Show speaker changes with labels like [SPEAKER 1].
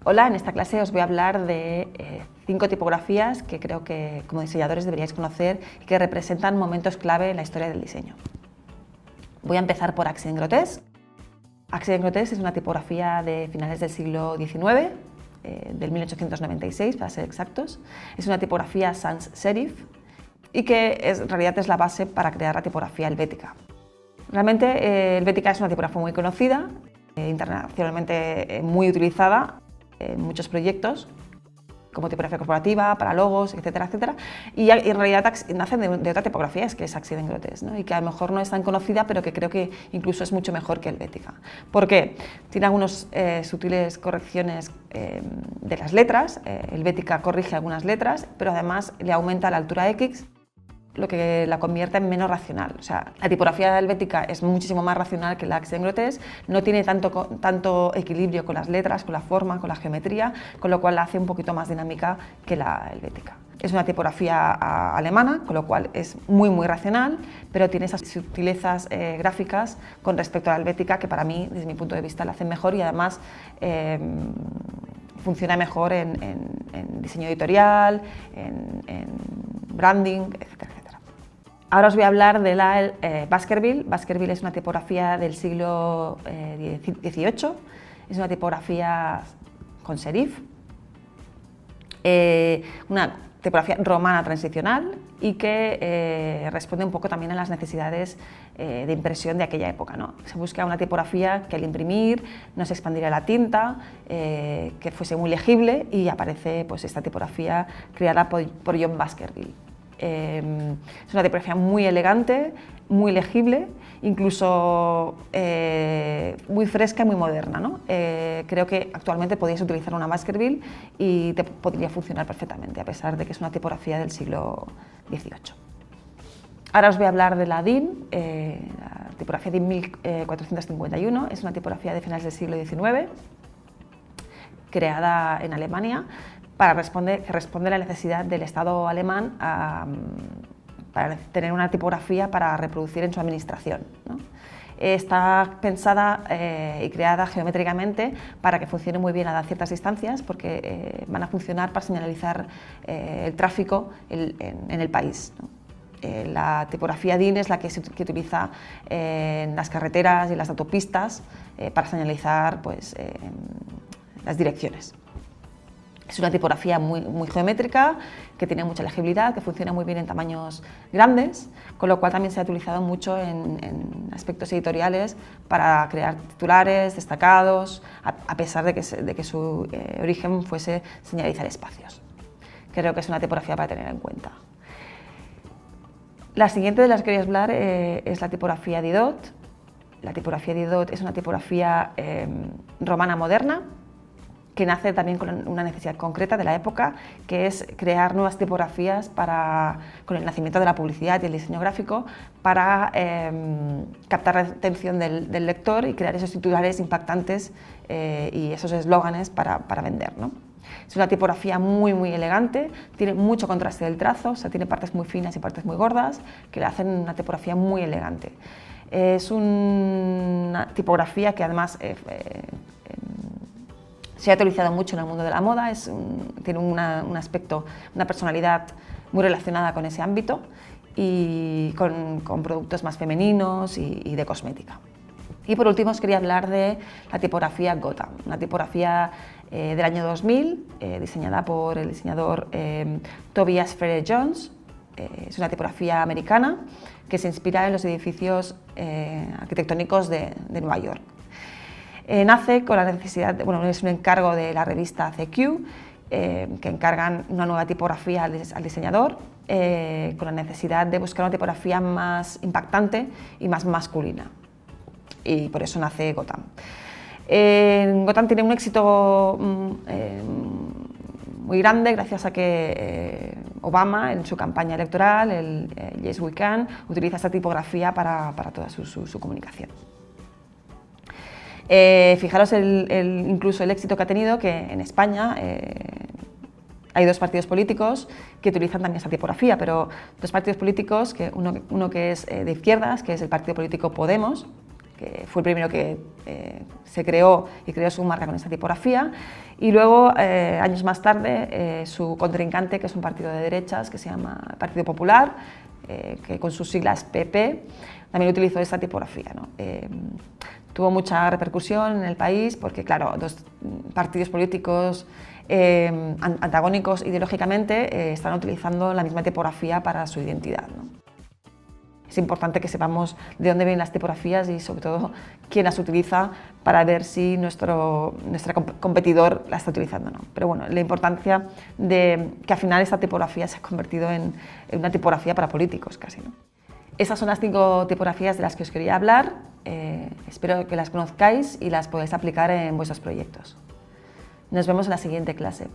[SPEAKER 1] Hola, en esta clase os voy a hablar de 5 tipografías que creo que como diseñadores deberíais conocer y que representan momentos clave en la historia del diseño. Voy a empezar por Accident Grotesque. Accident Grotesque es una tipografía de finales del siglo XIX, del 1896 para ser exactos. Es una tipografía sans serif y que en realidad es la base para crear la tipografía helvética. Realmente helvética es una tipografía muy conocida, internacionalmente muy utilizada en muchos proyectos, como tipografía corporativa, para logos, etcétera, etcétera, y en realidad nacen de otra tipografía, que es Accident Grotesque, ¿no? Y que a lo mejor no es tan conocida, pero que creo que incluso es mucho mejor que helvética. ¿Por qué? Tiene algunas sutiles correcciones de las letras, helvética corrige algunas letras, pero además le aumenta la altura X, lo que la convierte en menos racional. O sea, la tipografía helvética es muchísimo más racional que la Accident Grotesque, no tiene tanto equilibrio con las letras, con la forma, con la geometría, con lo cual la hace un poquito más dinámica que la helvética. Es una tipografía alemana, con lo cual es muy racional, pero tiene esas sutilezas gráficas con respecto a la helvética que para mí, desde mi punto de vista, la hacen mejor y además funciona mejor en diseño editorial, en branding, etcétera. Ahora os voy a hablar de la Baskerville. Baskerville es una tipografía del siglo XVIII, es una tipografía con serif, una tipografía romana transicional y que responde un poco también a las necesidades de impresión de aquella época, ¿no? Se busca una tipografía que al imprimir no se expandiera la tinta, que fuese muy legible, y aparece pues, esta tipografía creada por John Baskerville. Es una tipografía muy elegante, muy legible, incluso muy fresca y muy moderna, ¿no? Creo que actualmente podríais utilizar una Baskerville y te podría funcionar perfectamente, a pesar de que es una tipografía del siglo XVIII. Ahora os voy a hablar de la DIN, la tipografía DIN 1451, es una tipografía de finales del siglo XIX, creada en Alemania, que responde a la necesidad del Estado alemán para tener una tipografía para reproducir en su administración, ¿no? Está pensada y creada geométricamente para que funcione muy bien a ciertas distancias, porque van a funcionar para señalizar el tráfico en el país, ¿no? La tipografía DIN es la que se utiliza en las carreteras y las autopistas para señalizar pues, las direcciones. Es una tipografía muy geométrica, que tiene mucha legibilidad, que funciona muy bien en tamaños grandes, con lo cual también se ha utilizado mucho en aspectos editoriales para crear titulares destacados, a pesar de que su origen fuese señalizar espacios. Creo que es una tipografía para tener en cuenta. La siguiente de las que quería hablar es la tipografía Didot. La tipografía Didot es una tipografía romana moderna, que nace también con una necesidad concreta de la época, que es crear nuevas tipografías con el nacimiento de la publicidad y el diseño gráfico, para captar la atención del lector y crear esos titulares impactantes y esos eslóganes para vender, ¿no? Es una tipografía muy elegante, tiene mucho contraste del trazo, o sea, tiene partes muy finas y partes muy gordas, que le hacen una tipografía muy elegante. Es una tipografía que además se ha utilizado mucho en el mundo de la moda, tiene un aspecto, una personalidad muy relacionada con ese ámbito y con productos más femeninos y de cosmética. Y por último os quería hablar de la tipografía Gotham, una tipografía del año 2000, diseñada por el diseñador Tobias Frere-Jones. Es una tipografía americana que se inspira en los edificios arquitectónicos de Nueva York. Nace con la necesidad, es un encargo de la revista CQ, que encargan una nueva tipografía al diseñador, con la necesidad de buscar una tipografía más impactante y más masculina. Y por eso nace Gotham. Gotham tiene un éxito muy grande gracias a que Obama, en su campaña electoral, el Yes We Can, utiliza esta tipografía para toda su comunicación. Fijaros incluso el éxito que ha tenido, que en España hay dos partidos políticos que utilizan también esta tipografía, pero dos partidos políticos, uno que es de izquierdas, que es el partido político Podemos, que fue el primero que se creó y creó su marca con esta tipografía. Y luego, años más tarde, su contrincante, que es un partido de derechas que se llama Partido Popular, que con sus siglas PP, también utilizó esta tipografía, ¿no? Tuvo mucha repercusión en el país porque, claro, dos partidos políticos antagónicos ideológicamente están utilizando la misma tipografía para su identidad, ¿no? Es importante que sepamos de dónde vienen las tipografías y, sobre todo, quién las utiliza para ver si nuestro competidor la está utilizando o no. Pero bueno, la importancia de que al final esta tipografía se ha convertido en una tipografía para políticos casi, ¿no? Esas son las 5 tipografías de las que os quería hablar. Espero que las conozcáis y las podáis aplicar en vuestros proyectos. Nos vemos en la siguiente clase.